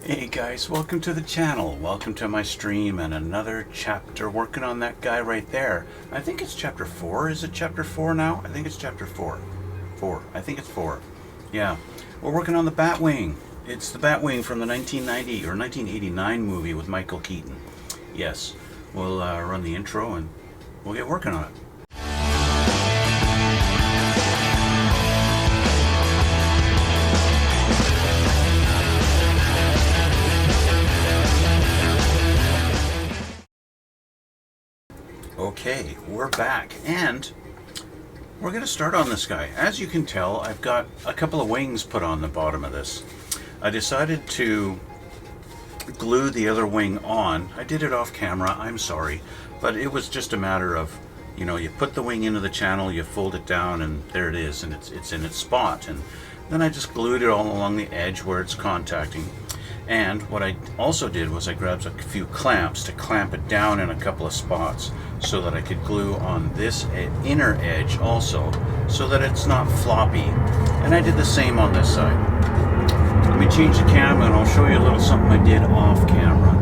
Hey guys, welcome to the channel. Welcome to my stream and another chapter working on that guy right there. I think it's chapter 4. Is it chapter 4 now? I think it's chapter 4. 4. I think it's 4. Yeah. We're working on the Batwing. It's the Batwing from the 1990 or 1989 movie with Michael Keaton. Yes. We'll run the intro and we'll get working on it. Okay, we're back, and we're going to start on this guy. As you can tell, I've got a couple of wings put on the bottom of this. I decided to glue the other wing on. I did it off camera, I'm sorry, but it was just a matter of, you know, you put the wing into the channel, you fold it down, and there it is, and it's in its spot. And then I just glued it all along the edge where it's contacting. And what I also did was I grabbed a few clamps to clamp it down in a couple of spots so that I could glue on this inner edge also so that it's not floppy. And I did the same on this side. Let me change the camera and I'll show you a little something I did off camera.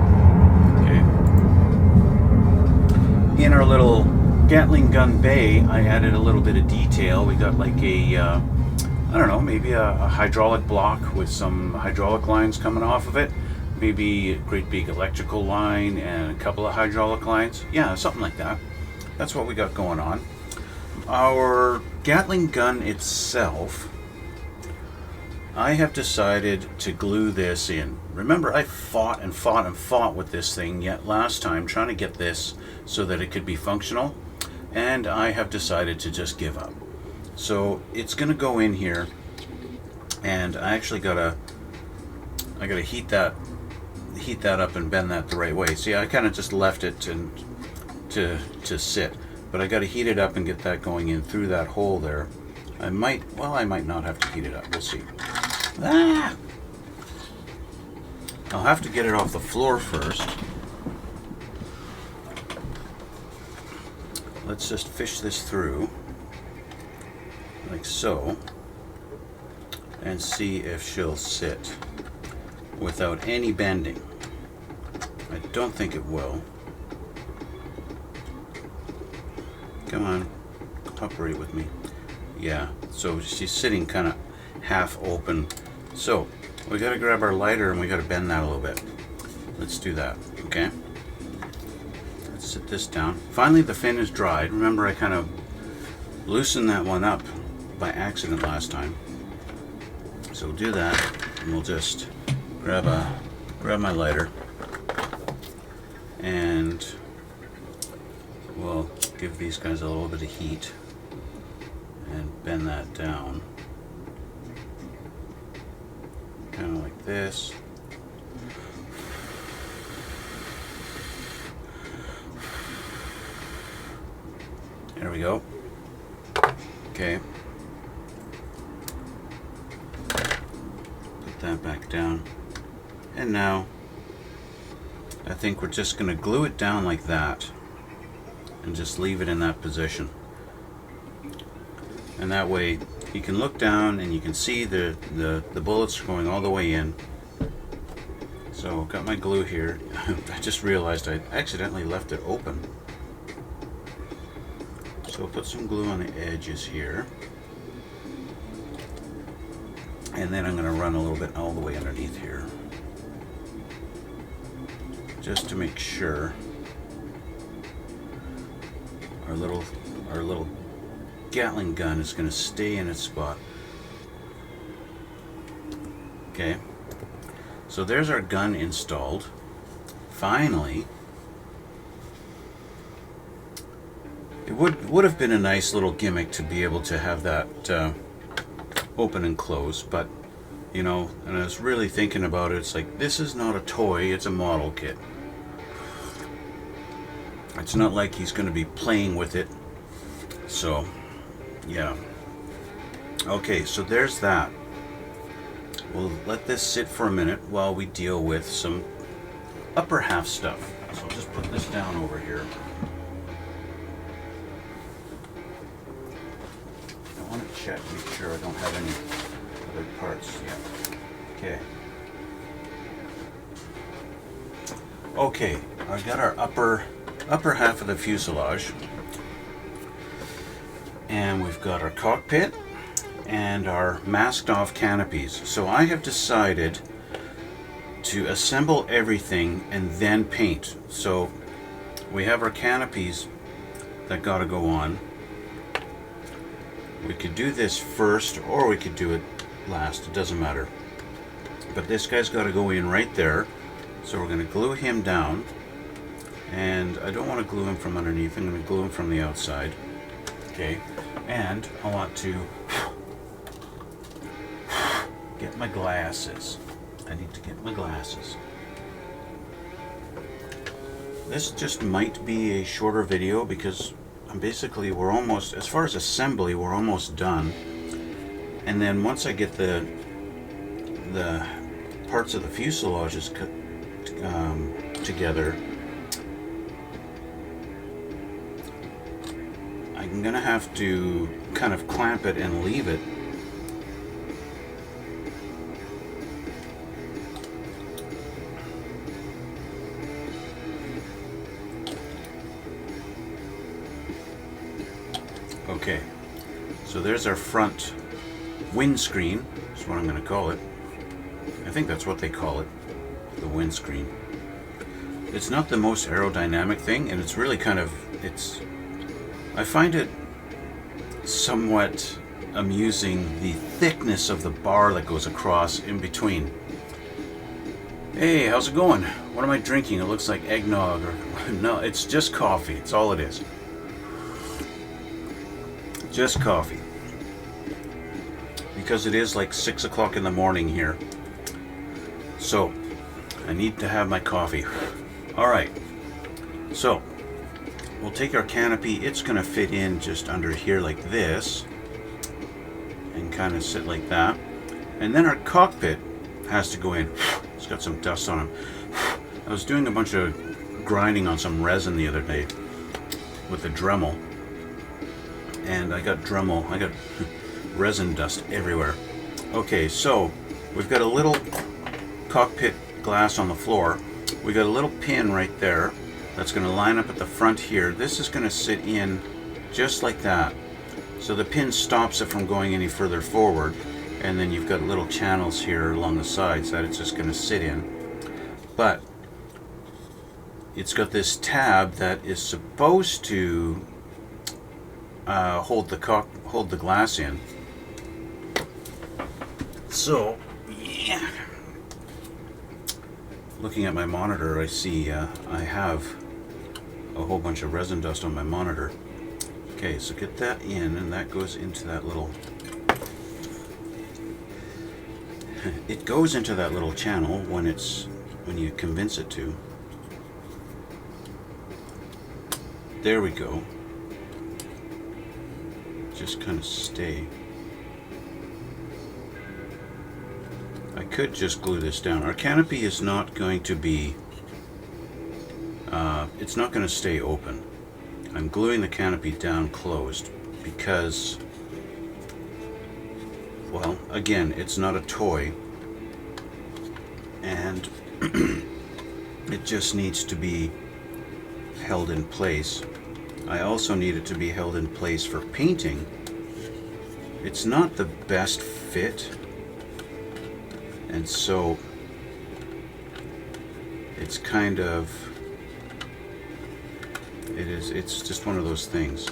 Okay. In our little Gatling gun bay, I added a little bit of detail. We got like a I don't know, maybe a hydraulic block with some hydraulic lines coming off of it. Maybe a great big electrical line and a couple of hydraulic lines. Yeah, something like that. That's what we got going on. Our Gatling gun itself, I have decided to glue this in. Remember, I fought and fought and fought with this thing yet last time, trying to get this so that it could be functional. And I have decided to just give up. So it's going to go in here, and I actually gotta heat that up and bend that the right way. See, I kind of just left it to sit, but I got to heat it up and get that going in through that hole there. I might not have to heat it up. We'll see. Ah! I'll have to get it off the floor first. Let's just fish this through like so, and see if she'll sit without any bending. I don't think it will. Come on, cooperate with me. Yeah, so she's sitting kind of half open. So we got to grab our lighter and we got to bend that a little bit. Let's do that, okay? Let's sit this down. Finally the fin is dried. Remember, I kind of loosened that one up by accident last time. So we'll do that, and we'll just grab my lighter, and we'll give these guys a little bit of heat and bend that down, kind of like this. There we go. Okay. That back down, and now I think we're just going to glue it down like that and just leave it in that position, and that way you can look down and you can see the bullets going all the way in. So I've got my glue here. I just realized I accidentally left it open, so I'll put some glue on the edges here. And then I'm going to run a little bit all the way underneath here, just to make sure our little Gatling gun is going to stay in its spot. Okay, so there's our gun installed. Finally, it would have been a nice little gimmick to be able to have that open and close, but you know, and I was really thinking about it, it's like, this is not a toy, it's a model kit. It's not like he's going to be playing with it. So yeah, okay, so there's that. We'll let this sit for a minute while we deal with some upper half stuff. So I'll just put this down over here. Check, make sure I don't have any other parts yet. Okay. Okay, I got our upper half of the fuselage, and we've got our cockpit and our masked off canopies. So I have decided to assemble everything and then paint. So we have our canopies that gotta go on. We could do this first or we could do it last, it doesn't matter. But this guy's gotta go in right there. So we're gonna glue him down. And I don't want to glue him from underneath, I'm gonna glue him from the outside. Okay, and I want to get my glasses. I need to get my glasses. This just might be a shorter video because we're almost, as far as assembly, we're almost done. And then once I get the parts of the fuselages together, I'm gonna have to kind of clamp it and leave it. Okay, so there's our front windscreen, that's what I'm going to call it. I think that's what they call it, the windscreen. It's not the most aerodynamic thing, and it's really kind of, I find it somewhat amusing, the thickness of the bar that goes across in between. Hey, how's it going? What am I drinking? It looks like eggnog, or no, it's just coffee, it's all it is. Just coffee. Because it is like 6 o'clock in the morning here. So, I need to have my coffee. Alright. So, we'll take our canopy. It's going to fit in just under here like this. And kind of sit like that. And then our cockpit has to go in. It's got some dust on him. I was doing a bunch of grinding on some resin the other day with a Dremel. And I got resin dust everywhere. Okay, so we've got a little cockpit glass on the floor. We got a little pin right there that's going to line up at the front here. This is going to sit in just like that. So the pin stops it from going any further forward. And then you've got little channels here along the sides that it's just going to sit in. But it's got this tab that is supposed to hold the glass in. So, yeah. Looking at my monitor, I see I have a whole bunch of resin dust on my monitor. Okay, so get that in, and that goes into that little. It goes into that little channel when you convince it to. There we go. Just kind of stay. I could just glue this down. Our canopy is not going to be, it's not going to stay open. I'm gluing the canopy down closed because, well, again, it's not a toy, and it just needs to be held in place. I also need it to be held in place for painting. It's not the best fit, and so it's kind of, it's just one of those things.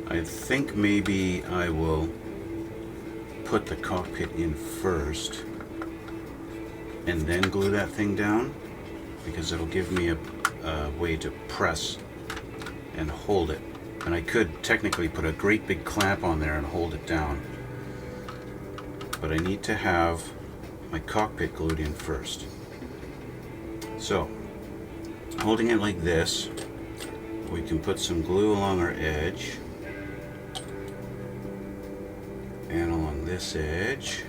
I think maybe I will put the cockpit in first and then glue that thing down, because it'll give me a way to press and hold it. And I could technically put a great big clamp on there and hold it down, but I need to have my cockpit glued in first. So, holding it like this, we can put some glue along our edge and along this edge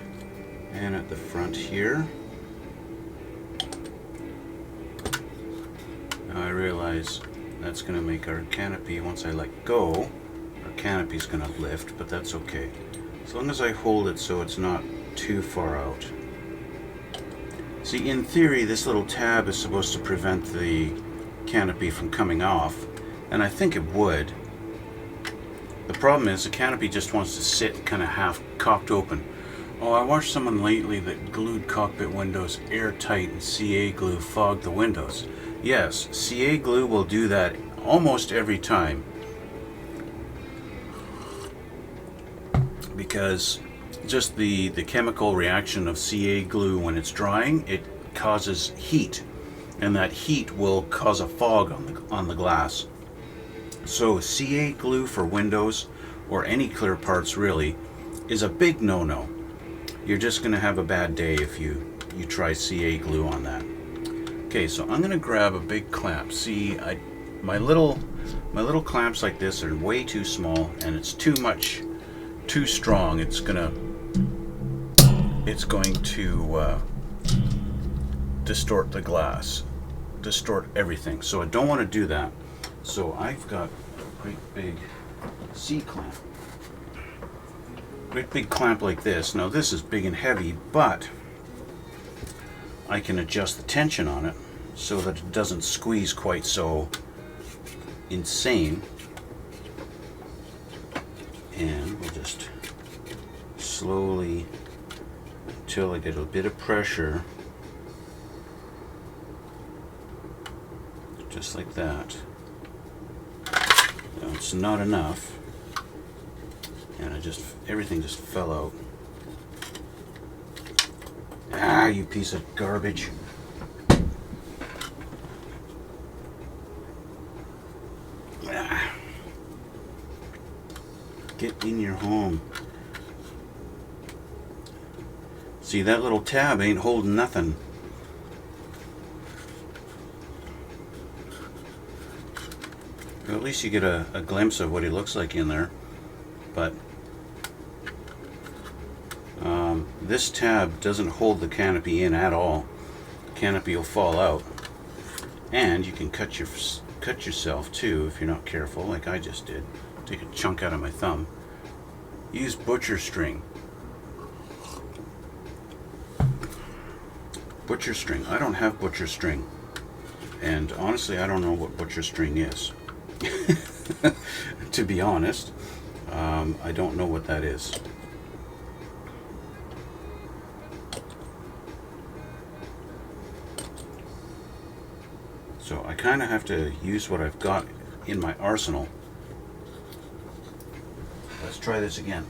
and at the front here. Now I realize that's going to make our canopy, once I let go, our canopy is going to lift, but that's okay. As long as I hold it so it's not too far out. See, in theory, this little tab is supposed to prevent the canopy from coming off, and I think it would. The problem is the canopy just wants to sit kind of half cocked open. Oh, I watched someone lately that glued cockpit windows airtight and CA glue fogged the windows. Yes, CA glue will do that almost every time, because just the chemical reaction of CA glue when it's drying, it causes heat, and that heat will cause a fog on the glass. So CA glue for windows, or any clear parts really, is a big no-no. You're just going to have a bad day if you try CA glue on that. Okay, so I'm going to grab a big clamp. See, my little clamps like this are way too small, and it's too strong. It's going to distort the glass, distort everything. So I don't want to do that. So I've got a great big C-clamp. Great big clamp like this. Now this is big and heavy, but I can adjust the tension on it so that it doesn't squeeze quite so insane. And we'll just slowly, until I get a bit of pressure, just like that. Now it's not enough, and everything just fell out. Ah, you piece of garbage. Ah. Get in your home. See, that little tab ain't holding nothing. Well, at least you get a glimpse of what he looks like in there. But this tab doesn't hold the canopy in at all. The canopy will fall out, and you can cut yourself too if you're not careful, like I just did. Take a chunk out of my thumb. Use butcher string. Butcher string. I don't have butcher string, and honestly, I don't know what butcher string is. To be honest, I don't know what that is. So I kind of have to use what I've got in my arsenal. Let's try this again.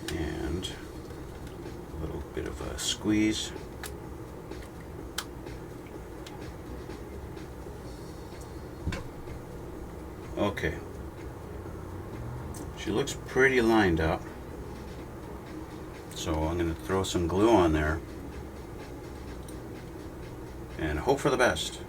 And a little bit of a squeeze. Okay. She looks pretty lined up. So I'm going to throw some glue on there and hope for the best.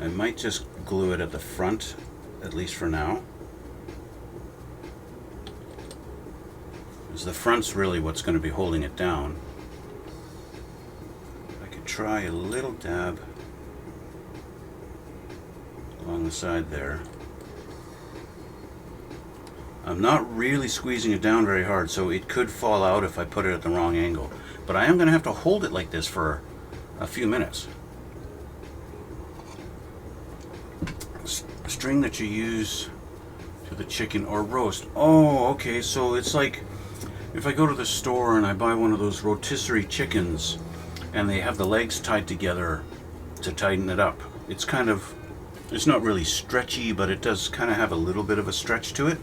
I might just glue it at the front, at least for now. Because the front's really what's going to be holding it down. I could try a little dab along the side there. I'm not really squeezing it down very hard, so it could fall out if I put it at the wrong angle. But I am going to have to hold it like this for a few minutes. String that you use to the chicken or roast. Oh, okay, so it's like if I go to the store and I buy one of those rotisserie chickens and they have the legs tied together to tighten it up. It's not really stretchy, but it does kind of have a little bit of a stretch to it.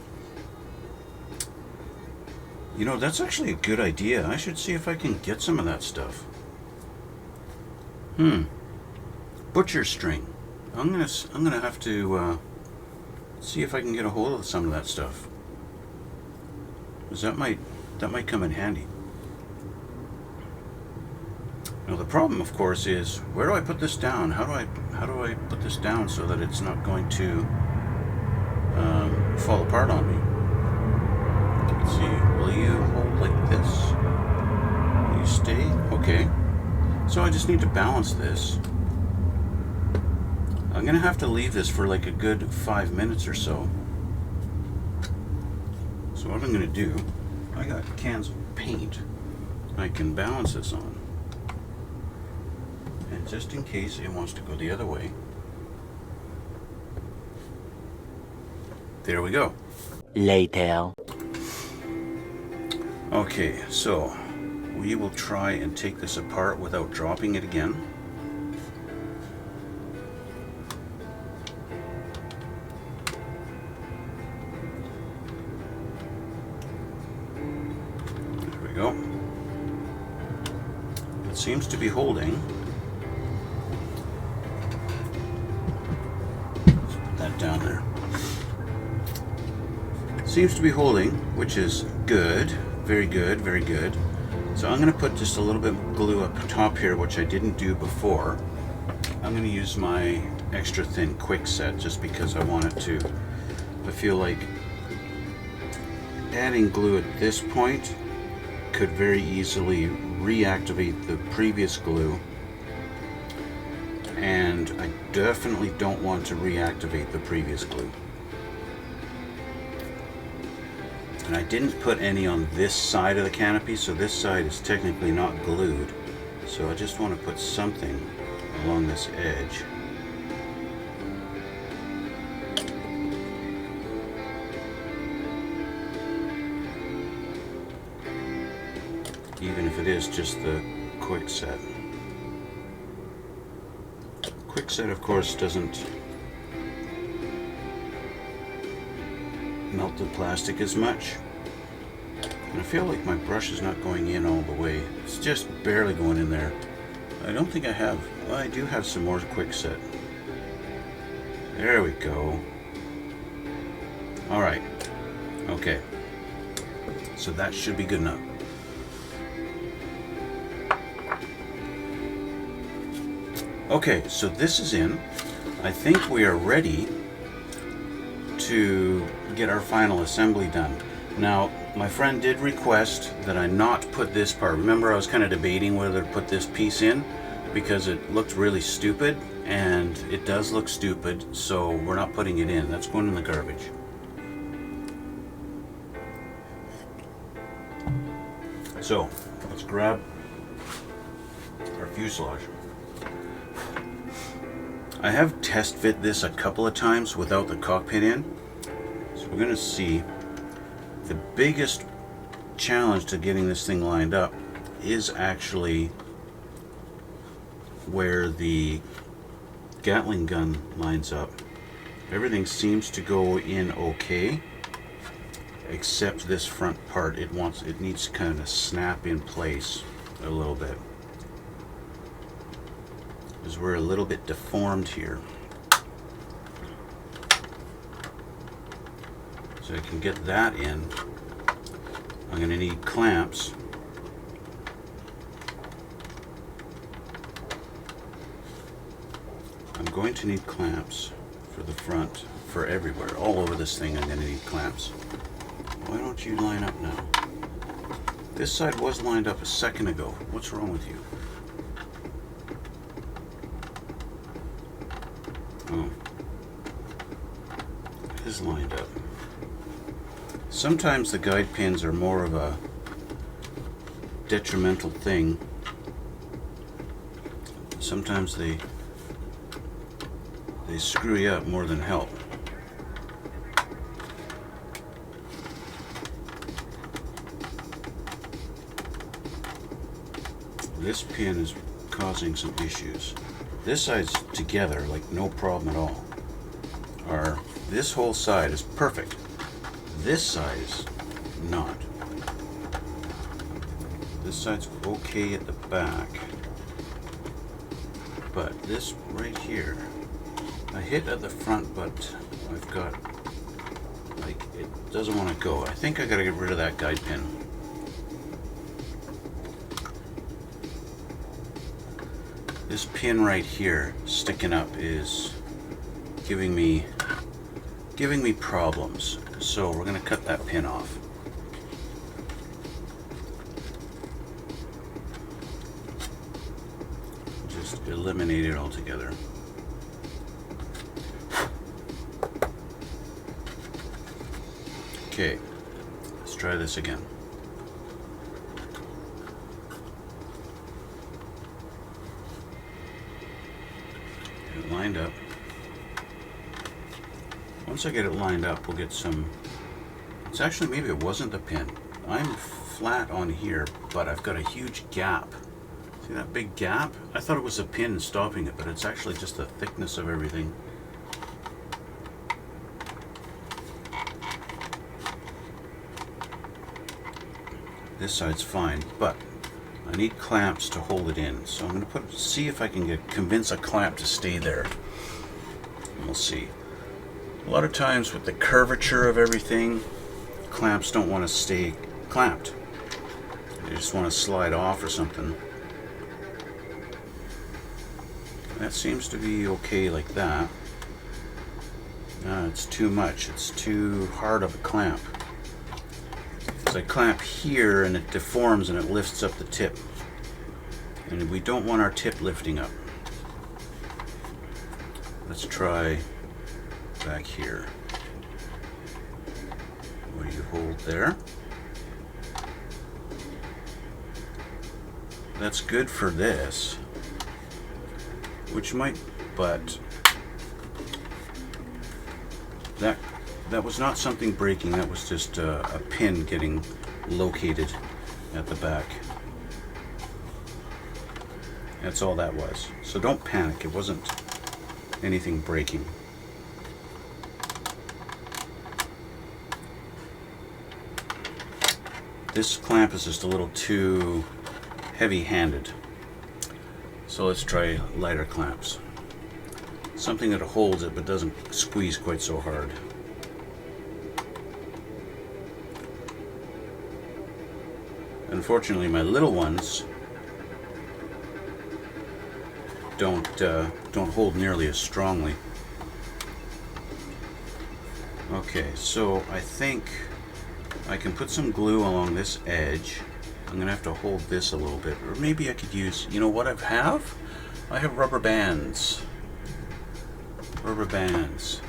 You know, that's actually a good idea. I should see if I can get some of that stuff. Butcher string. I'm gonna have to see if I can get a hold of some of that stuff, because that might come in handy. Now the problem, of course, is where do I put this down? How do I put this down so that it's not going to fall apart on me? Let's see. Will you hold like this? Will you stay? Okay. So I just need to balance this. I'm gonna have to leave this for like a good 5 minutes or so. So what I'm gonna do, I got cans of paint I can balance this on. And just in case it wants to go the other way, there we go. Later. Okay, so we will try and take this apart without dropping it again. There we go. It seems to be holding. Let's put that down there. Seems to be holding, which is good. Very good, very good. So I'm going to put just a little bit of glue up top here, which I didn't do before. I'm going to use my extra thin quick set just because I want it to, I feel like adding glue at this point could very easily reactivate the previous glue, and I definitely don't want to reactivate the previous glue. And I didn't put any on this side of the canopy, so this side is technically not glued. So I just want to put something along this edge. Even if it is just the quick set. Quick set, of course, doesn't melt the plastic as much. And I feel like my brush is not going in all the way. It's just barely going in there. I don't think I have. Well, I do have some more quick set. There we go. Alright. Okay. So that should be good enough. Okay, so this is in. I think we are ready to get our final assembly done. Now, my friend did request that I not put this part. Remember, I was kind of debating whether to put this piece in because it looked really stupid, and it does look stupid, so we're not putting it in. That's going in the garbage. So, let's grab our fuselage. I have test fit this a couple of times without the cockpit in. So we're going to see. The biggest challenge to getting this thing lined up is actually where the Gatling gun lines up. Everything seems to go in okay, except this front part. It needs to kind of snap in place a little bit, because we're a little bit deformed here. So I can get that in. I'm going to need clamps. I'm going to need clamps for the front, for everywhere. All over this thing I'm going to need clamps. Why don't you line up now? This side was lined up a second ago. What's wrong with you? Oh. It is lined up. Sometimes the guide pins are more of a detrimental thing. Sometimes they screw you up more than help. This pin is causing some issues. This side's together, like no problem at all. This whole side is perfect. This side is not. This side's okay at the back. But this right here, I hit at the front, but I've got, like, it doesn't want to go. I think I gotta get rid of that guide pin. This pin right here sticking up is giving me problems. So we're going to cut that pin off. eliminate it altogether. Okay, let's try this again. Get it lined up. Once I get it lined up, we'll get some... It's actually, maybe it wasn't the pin. I'm flat on here, but I've got a huge gap. See that big gap? I thought it was a pin stopping it, but it's actually just the thickness of everything. This side's fine, but I need clamps to hold it in. So I'm going to see if I can convince a clamp to stay there. And we'll see. A lot of times with the curvature of everything, clamps don't want to stay clamped. They just want to slide off or something. That seems to be okay like that. It's too much. It's too hard of a clamp. So I clamp here and it deforms and it lifts up the tip. And we don't want our tip lifting up. Let's try back here. Where you hold there. That's good for this. Which might, but that was not something breaking, that was just a pin getting located at the back. That's all that was. So don't panic, it wasn't anything breaking. This clamp is just a little too heavy-handed. So let's try lighter clamps. Something that holds it but doesn't squeeze quite so hard. Unfortunately, my little ones don't hold nearly as strongly. Okay, so I think I can put some glue along this edge. I'm gonna have to hold this a little bit, or maybe I could use, you know what I have? I have rubber bands. Rubber bands.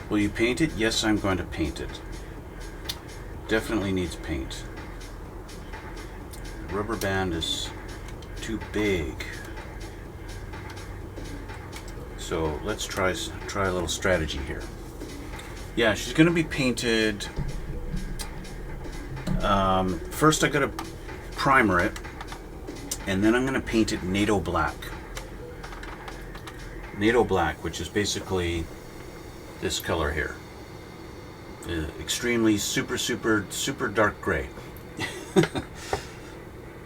Will you paint it? Yes, I'm going to paint it. Definitely needs paint. The rubber band is too big. So let's try a little strategy here. Yeah, she's gonna be painted. First I gotta primer it, and then I'm gonna paint it NATO black. NATO black, which is basically this color here. Extremely super dark gray.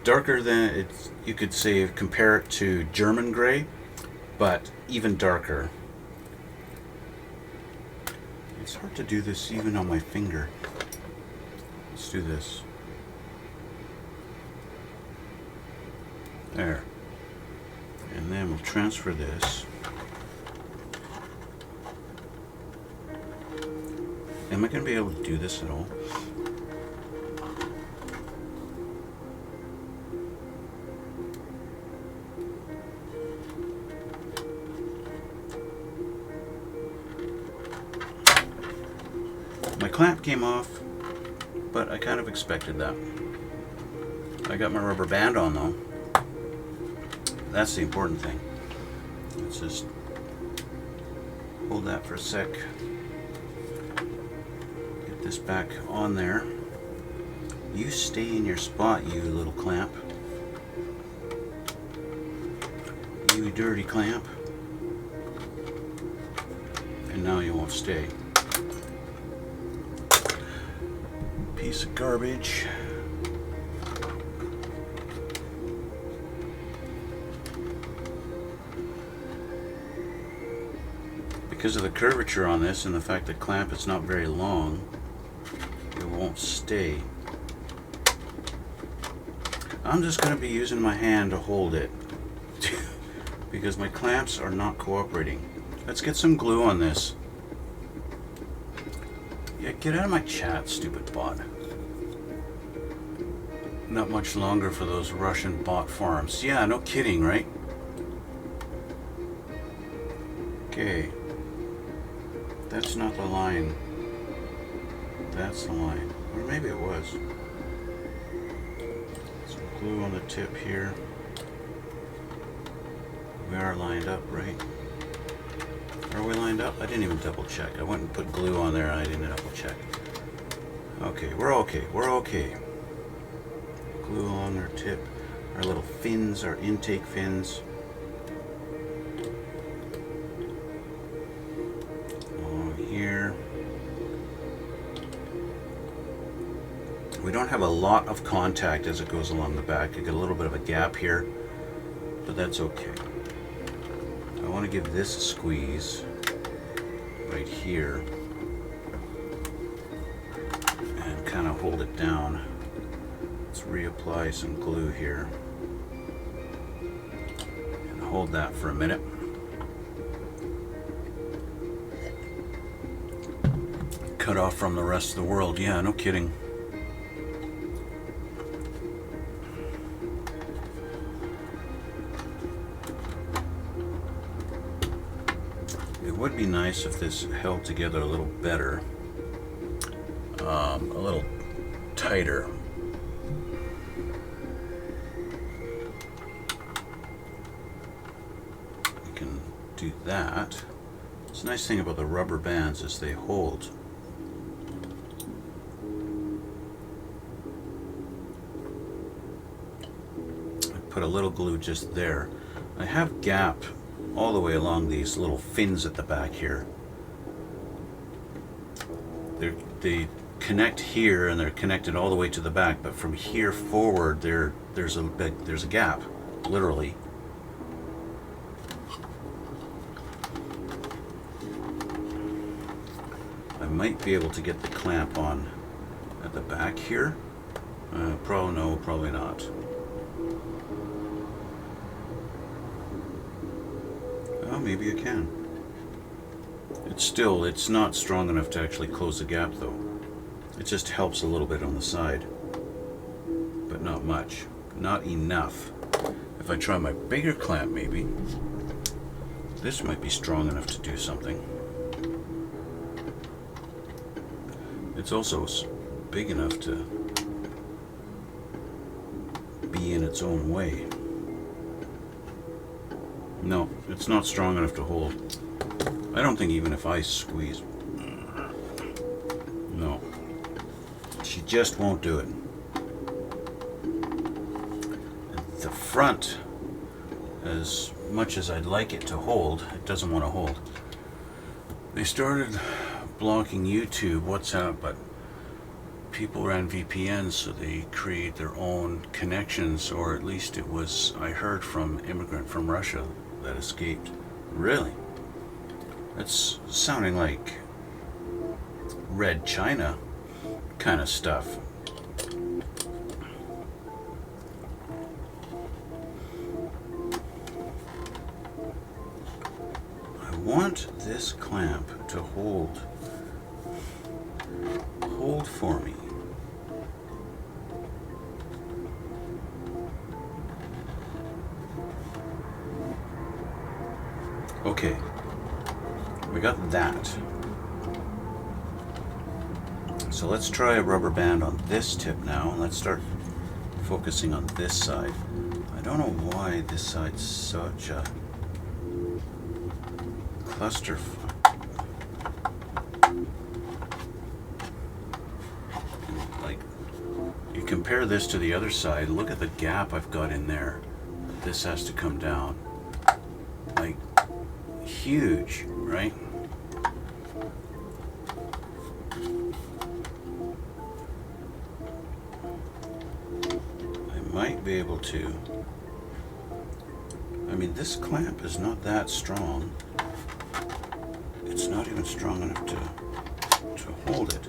Darker than you could say, compare it to German gray, but even darker. It's hard to do this even on my finger. Let's do this. There. And then we'll transfer this. Am I going to be able to do this at all? My clamp came off, but I kind of expected that. I got my rubber band on though. That's the important thing. Let's just hold that for a sec. Get this back on there. You stay in your spot, you little clamp. You dirty clamp. And now you won't stay. Piece of garbage. Because of the curvature on this and the fact that clamp is not very long, it won't stay. I'm just going to be using my hand to hold it because my clamps are not cooperating. Let's get some glue on this. Yeah, get out of my chat, stupid bot. Not much longer for those Russian bot farms. Yeah, no kidding, right? Okay. That's not the line. That's the line. Or maybe it was. Some glue on the tip here. We are lined up, right? Are we lined up? I didn't even double check. I went and put glue on there and I didn't double check. Okay, we're okay. We're okay. Glue on our tip. Our little fins, our intake fins. Along here. We don't have a lot of contact as it goes along the back. You get a little bit of a gap here, but that's okay. I want to give this a squeeze right here and kind of hold it down. Let's reapply some glue here and hold that for a minute. Cut off from the rest of the world. Yeah, no kidding. It would be nice if this held together a little better, a little tighter. We can do that. It's a nice thing about the rubber bands is they hold. I put a little glue just there. I have gap all the way along these little fins at the back here. They connect here and they're connected all the way to the back, but from here forward there's a gap, literally. I might be able to get the clamp on at the back here. Probably not. Oh, maybe I can. It's not strong enough to actually close the gap though. It just helps a little bit on the side, but not much, not enough. If I try my bigger clamp, maybe this might be strong enough to do something. It's also big enough to be in its own way. No, it's not strong enough to hold. I don't think even if I squeeze. No. She just won't do it. The front, as much as I'd like it to hold, it doesn't want to hold. They started blocking YouTube, WhatsApp, but people ran VPNs, so they create their own connections, or at least it was, I heard from immigrant from Russia that escaped. Really? That's sounding like Red China kind of stuff. I want this clamp to hold for me. Okay, we got that. So let's try a rubber band on this tip now, and let's start focusing on this side. I don't know why this side's such a clusterfuck. Like, you compare this to the other side, look at the gap I've got in there. This has to come down. Like, huge, right? I might be able to. I mean, this clamp is not that strong. It's not even strong enough to hold it.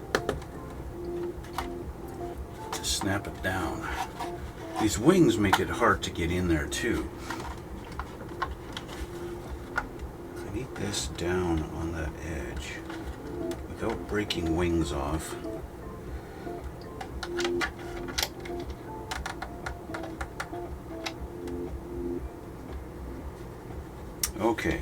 To snap it down. These wings make it hard to get in there too. This down on that edge without breaking wings off. Okay.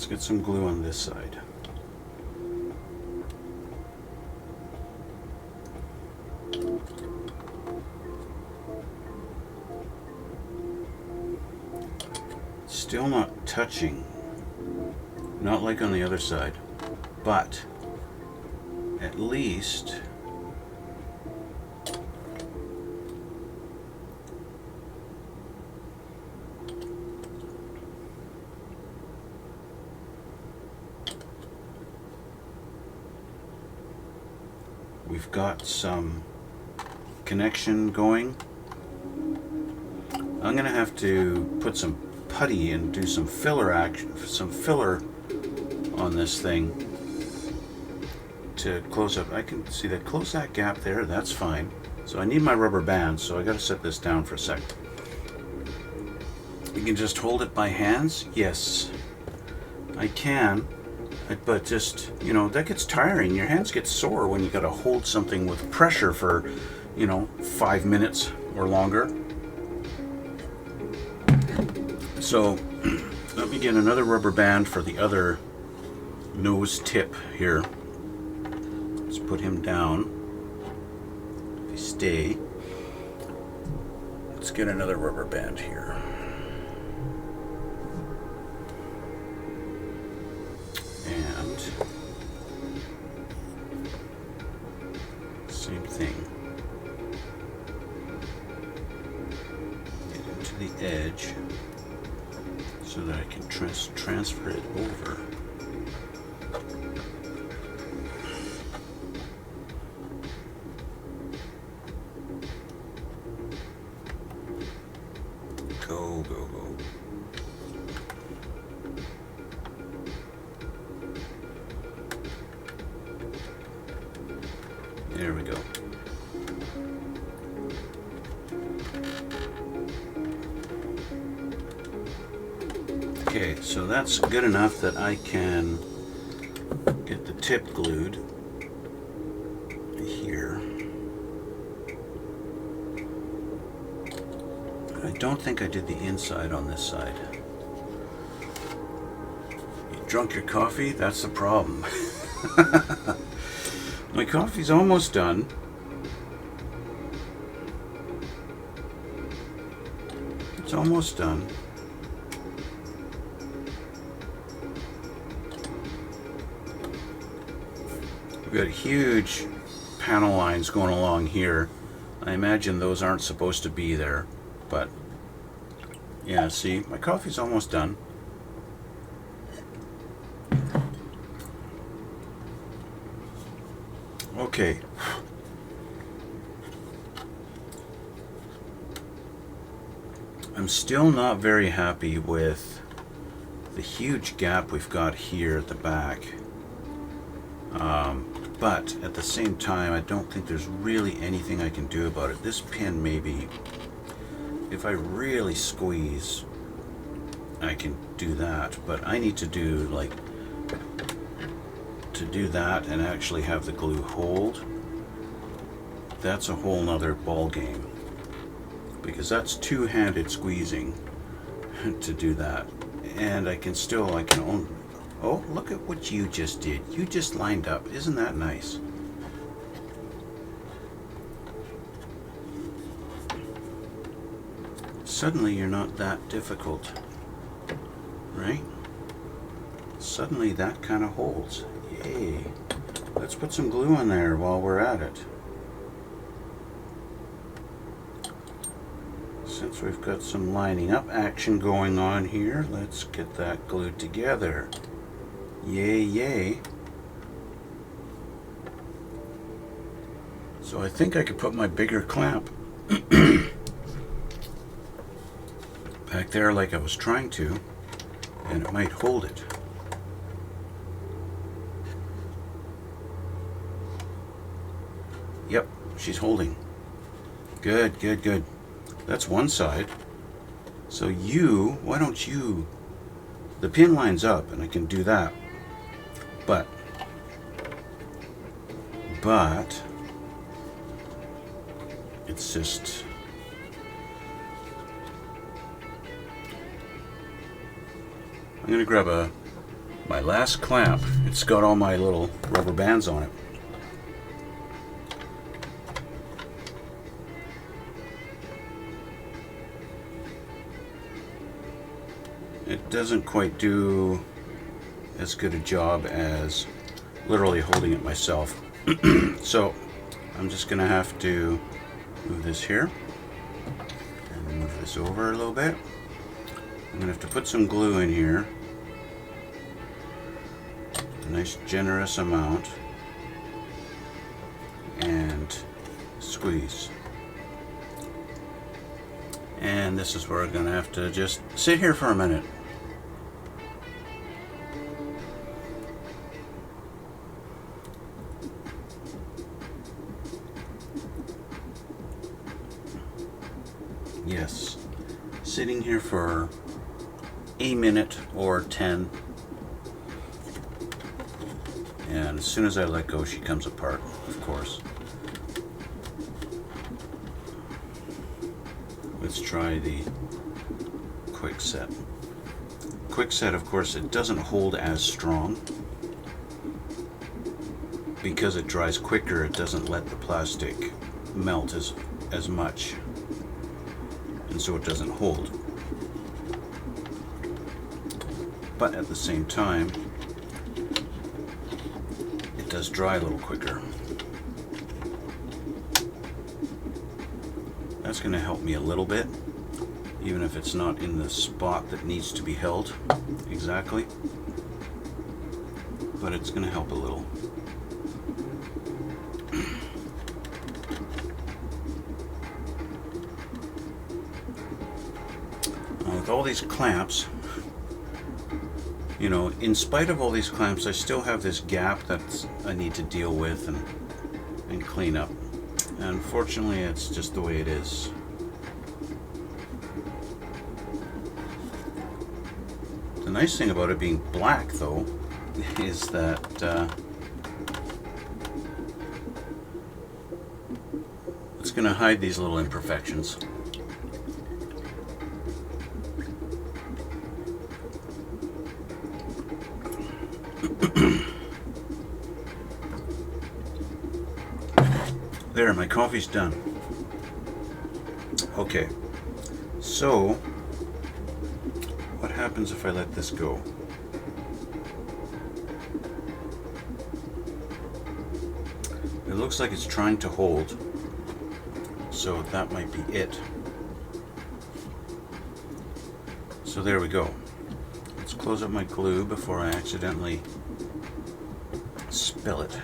get some glue on this side. Still not touching, not like on the other side, but at least we've got some connection going. I'm gonna have to put some putty and do some filler on this thing to close up. I can see that, close that gap there, that's fine. So I need my rubber band, so I gotta set this down for a sec. You can just hold it by hands? Yes, I can, but just, you know, that gets tiring. Your hands get sore when you gotta hold something with pressure for, you know, 5 minutes or longer. So let me get another rubber band for the other nose tip here. Let's put him down. If you stay, let's get another rubber band here. And same thing. Get into the edge, so that I can transfer it over. Go, go, go. There we go. Okay, so that's good enough that I can get the tip glued here. I don't think I did the inside on this side. You drunk your coffee? That's the problem. My coffee's almost done. It's almost done. We've got huge panel lines going along here. I imagine those aren't supposed to be there, but yeah, see, my coffee's almost done. Okay. I'm still not very happy with the huge gap we've got here at the back. But at the same time, I don't think there's really anything I can do about it. This pin, maybe, if I really squeeze, I can do that. But I need to do that and actually have the glue hold. That's a whole nother ball game, because that's two-handed squeezing to do that. And I can only. Oh, look at what you just did. You just lined up. Isn't that nice? Suddenly you're not that difficult, right? Suddenly that kind of holds. Yay. Let's put some glue on there while we're at it. Since we've got some lining up action going on here, let's get that glued together. Yay, yay. So I think I could put my bigger clamp back there like I was trying to, and it might hold it. Yep, she's holding. Good, good, good. That's one side. So why don't you, the pin lines up and I can do that. But it's just, I'm gonna grab a My last clamp, it's got all my little rubber bands on it. It doesn't quite do as good a job as literally holding it myself. So I'm just gonna have to move this here and move this over a little bit. I'm gonna have to put some glue in here, a nice generous amount, and squeeze. And this is where we're gonna have to just sit here for a minute. Yes, sitting here for a minute or 10, and as soon as I let go, she comes apart, of course. Let's try the quick set. Quick set, of course, it doesn't hold as strong. Because it dries quicker, it doesn't let the plastic melt as much. And so it doesn't hold. But at the same time, it does dry a little quicker. That's going to help me a little bit, even if it's not in the spot that needs to be held exactly. But it's going to help a little. With all these clamps, you know, in spite of all these clamps, I still have this gap that I need to deal with and clean up. And unfortunately, it's just the way it is. The nice thing about it being black, though, is that it's going to hide these little imperfections. There, my coffee's done. Okay, so what happens if I let this go? It looks like it's trying to hold, so that might be it. So there we go. Let's close up my glue before I accidentally spill it.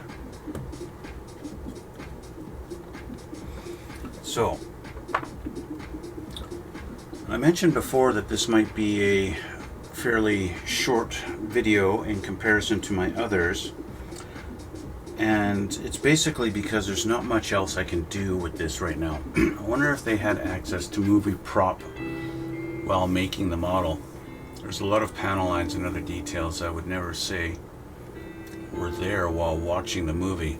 So, I mentioned before that this might be a fairly short video in comparison to my others, and it's basically because there's not much else I can do with this right now. I wonder if they had access to movie prop while making the model. There's a lot of panel lines and other details I would never say were there while watching the movie.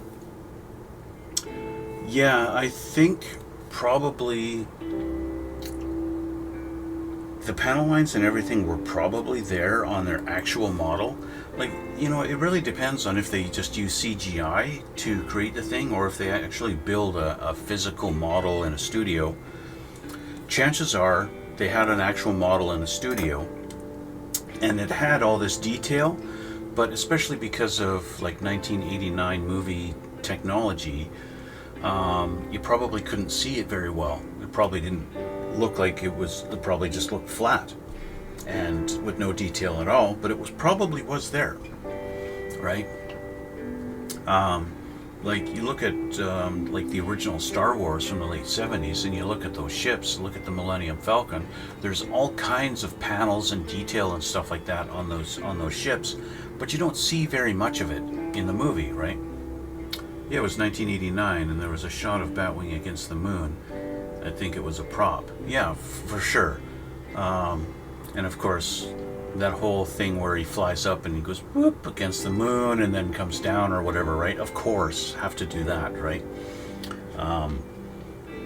Yeah, I think probably the panel lines and everything were probably there on their actual model. Like, you know, it really depends on if they just use CGI to create the thing or if they actually build a physical model in a studio. Chances are they had an actual model in the studio and it had all this detail, but especially because of like 1989 movie technology, you probably couldn't see it very well. It probably didn't look like it probably just looked flat and with no detail at all, but it probably was there, right? Like you look at like the original Star Wars from the late 70s and you look at those ships, look at the Millennium Falcon, there's all kinds of panels and detail and stuff like that on those ships, but you don't see very much of it in the movie, right? Yeah, it was 1989 and there was a shot of Batwing against the moon. I think it was a prop. Yeah, for sure. And of course, that whole thing where he flies up and he goes whoop against the moon and then comes down or whatever, right? Of course, have to do that, right?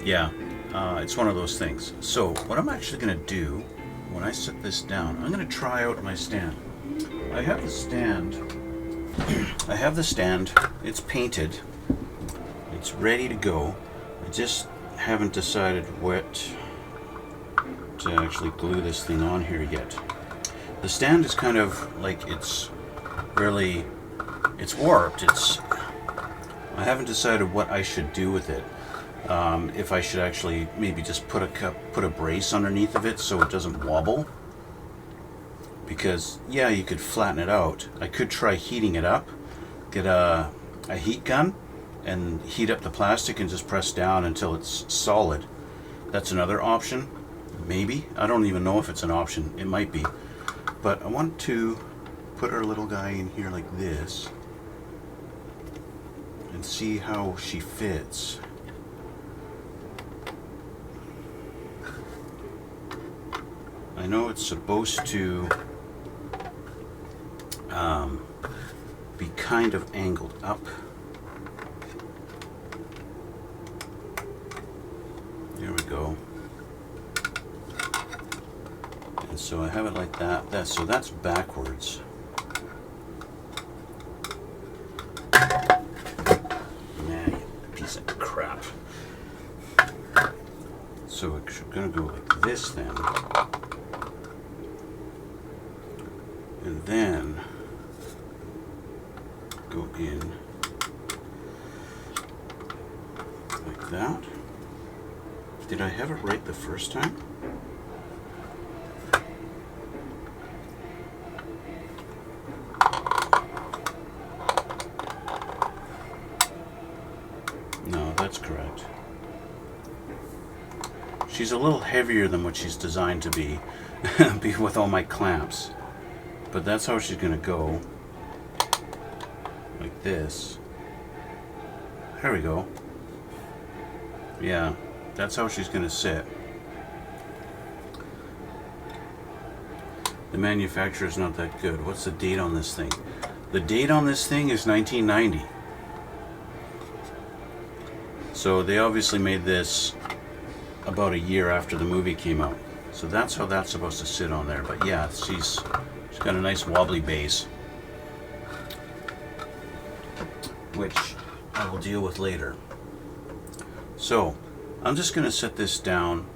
Yeah, it's one of those things. So what I'm actually going to do when I set this down, I'm going to try out my stand. I have the stand. I have the stand. It's painted. It's ready to go. I just haven't decided what to actually glue this thing on here yet. The stand is kind of like it's warped. I haven't decided what I should do with it. If I should actually maybe just put a brace underneath of it so it doesn't wobble. Because yeah, you could flatten it out. I could try heating it up, get a heat gun, and heat up the plastic and just press down until it's solid. That's another option. Maybe. I don't even know if it's an option. It might be. But I want to put our little guy in here like this and see how she fits. I know it's supposed to be kind of angled up. There we go. And so I have it like that. So that's backwards. Nah, you piece of crap. So it's gonna go like this then. And then go in like that. Did I have it right the first time? No, that's correct. She's a little heavier than what she's designed to be with all my clamps. But that's how she's going to go. Like this. There we go. Yeah, that's how she's going to sit. The manufacturer's not that good. What's the date on this thing? The date on this thing is 1990. So they obviously made this about a year after the movie came out. So that's how that's supposed to sit on there. But yeah, she's got a nice wobbly base, which I will deal with later. So I'm just going to set this down,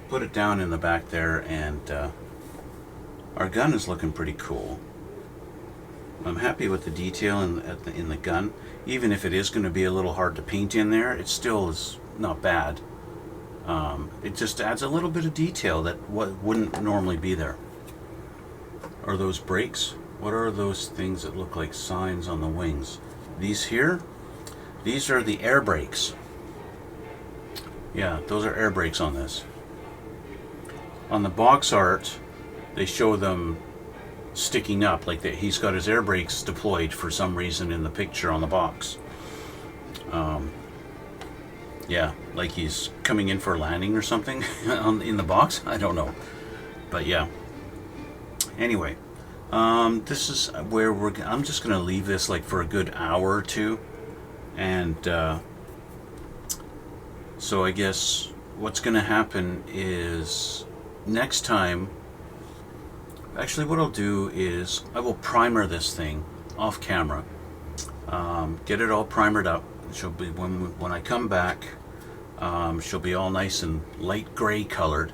put it down in the back there, and our gun is looking pretty cool. I'm happy with the detail in the gun. Even if it is going to be a little hard to paint in there, it still is not bad. It just adds a little bit of detail that wouldn't normally be there. Are those brakes? What are those things that look like signs on the wings? These here? These are the air brakes. Yeah, those are air brakes on this. On the box art, they show them sticking up, like that he's got his air brakes deployed for some reason in the picture on the box. Yeah, like he's coming in for a landing or something in the box. I don't know. But yeah. Anyway, this is where I'm just going to leave this like for a good hour or two. And so I guess what's going to happen is next time, actually what I'll do is I will primer this thing off camera. Get it all primered up. She'll be, when I come back, she'll be all nice and light gray colored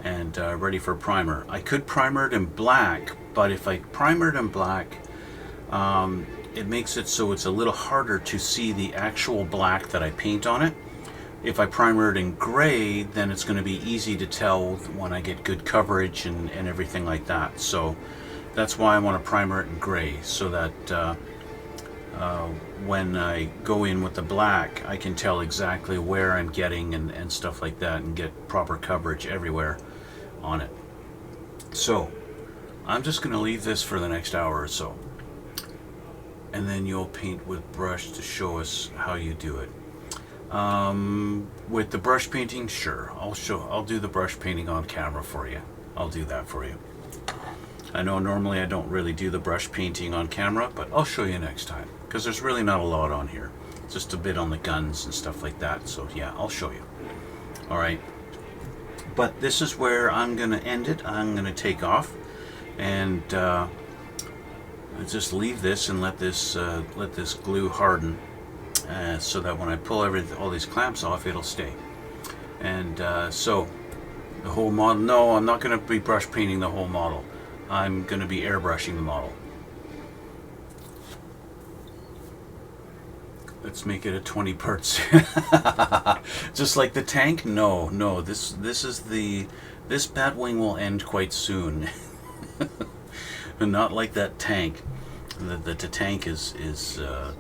and ready for primer. I could primer it in black, but if I primer it in black, it makes it so it's a little harder to see the actual black that I paint on it. If I primer it in gray, then it's going to be easy to tell when I get good coverage and everything like that. So that's why I want to primer it in gray, so that when I go in with the black, I can tell exactly where I'm getting and stuff like that, and get proper coverage everywhere on it. So I'm just going to leave this for the next hour or so, and then you'll paint with brush to show us how you do it. With the brush painting, sure, I'll do the brush painting on camera for you. I'll do that for you. I know normally I don't really do the brush painting on camera, but I'll show you next time, because there's really not a lot on here. Just a bit on the guns and stuff like that. So yeah, I'll show you. Alright. But this is where I'm going to end it. I'm going to take off. And I just leave this and let this glue harden, so that when I pull all these clamps off, it'll stay. And so the whole model. No, I'm not going to be brush painting the whole model. I'm going to be airbrushing the model. Let's make it a 20 parts. Just like the tank? No, no. This Batwing will end quite soon. Not like that tank. The tank is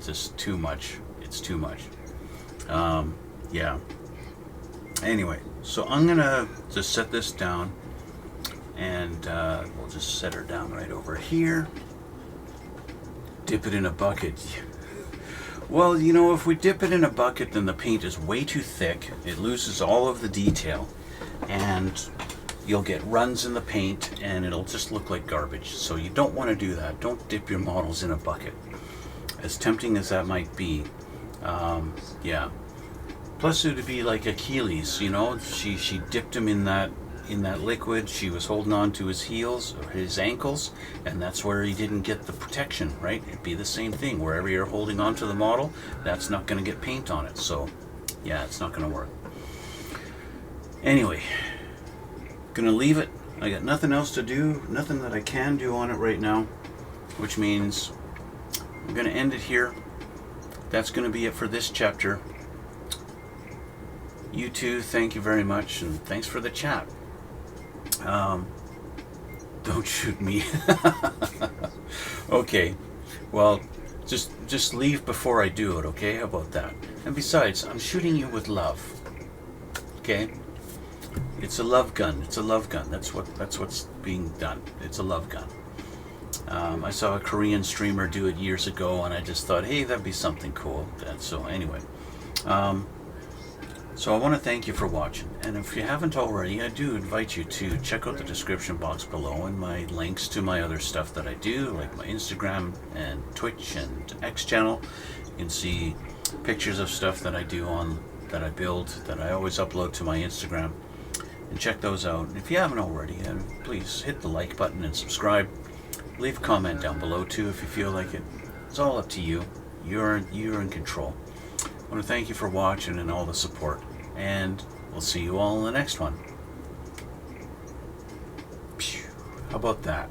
just too much. It's too much. Yeah. Anyway, so I'm gonna just set this down, and we'll just set her down right over here. Dip it in a bucket. Well, you know, if we dip it in a bucket, then the paint is way too thick. It loses all of the detail, and you'll get runs in the paint, and it'll just look like garbage. So you don't want to do that. Don't dip your models in a bucket, as tempting as that might be. Yeah. Plus, it would be like Achilles, you know. She dipped him in that liquid. She was holding on to his heels or his ankles, and that's where he didn't get the protection, right? It'd be the same thing. Wherever you're holding on to the model, that's not going to get paint on it. So, yeah, it's not going to work. Anyway, gonna leave it. I got nothing else to do, nothing that I can do on it right now, which means I'm gonna end it here. That's gonna be it for this chapter. You too, thank you very much, and thanks for the chat. Don't shoot me. Okay, well, just leave before I do it, okay? How about that? And besides, I'm shooting you with love, okay? It's a love gun. It's a love gun. That's what's being done. It's a love gun. I saw a Korean streamer do it years ago, and I just thought, hey, that'd be something cool. So anyway, so I want to thank you for watching, and if you haven't already, I do invite you to check out the description box below and my links to my other stuff that I do, like my Instagram and Twitch and X channel. You can see pictures of stuff that I do that I build, that I always upload to my Instagram, and check those out. And if you haven't already, please hit the like button and subscribe. Leave a comment down below too if you feel like it. It's all up to you. You're in control. I want to thank you for watching and all the support, and we'll see you all in the next one. How about that?